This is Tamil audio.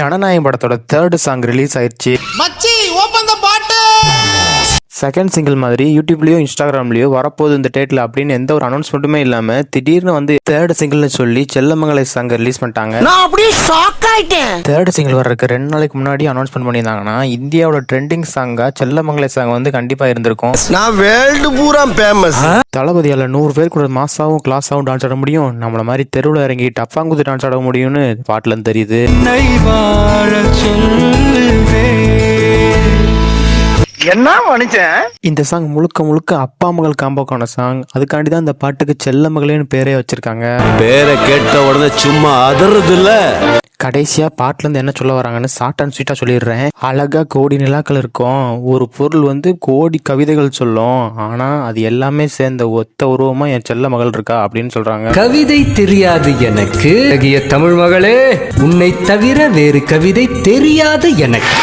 ஜனநாயகம் படத்தோட 3rd சாங் ரிலீஸ் ஆயிடுச்சு. செகண்ட் சிங்கிள் மாதிரி யூடியூப்லயோ இன்ஸ்டாகிராம்லயோ வரப்போகுது இந்த டேட்ல அப்படின்னு எந்த ஒரு அனௌன்ஸ்மெண்ட்டுமே இல்லாம திடீர்னு வந்து 3rd சிங்கிள்னு சொல்லி செல்லமங்கலை சாங் ரிலீஸ் பண்ணிட்டாங்க. நான் அப்படியே ஷாக் ஆயிட்டேன். 3rd சிங்கிள் வர்றதுக்கு 2 நாளைக்கு முன்னாடி அனௌன்ஸ்மெண்ட் பண்ணியிருந்தாங்கன்னா இந்தியாவோட ட்ரெண்டிங் சாங்கா செல்லமங்கலை சாங் வந்து கண்டிப்பா இருந்திருக்கும். நான் வேர்ல்டு பூரா ஃபேமஸ். தளபதியால 100 பேர் கூட மாசாவும் கிளாஸாவும் டான்ஸ் ஆட முடியும், நம்மள மாதிரி தெருவில் இறங்கி டப்பாங்குத்து டான்ஸ் ஆட முடியும்னு பாட்டுல இருந்து தெரியுது. என்ன மனுஷன் இந்த சாங் முழுக்க முழுக்க அப்பா மகள் காம்போக்கான சாங். அதுக்காண்டி தான் இந்த பாட்டுக்கு செல்ல மகளேன்னு பேரே வச்சிருக்காங்க. பேரை கேட்ட உடனே சும்மா அதறது இல்ல. கடைசியா பாட்டுல இருந்து என்ன சொல்ல வராங்கன்னு ஷார்ட் அண்ட் ஸ்வீட்டா சொல்லிடுறேன். அழகா கோடி நிலாக்கள் இருக்கும், ஒரு பொருள் வந்து கோடி கவிதைகள் சொல்லும், ஆனா அது எல்லாமே சேர்ந்த ஒத்த உருவமா என் செல்ல மகள் இருக்கா அப்படின்னு சொல்றாங்க. கவிதை தெரியாது எனக்கு தமிழ் மகளே, உன்னை தவிர வேறு கவிதை தெரியாது எனக்கு.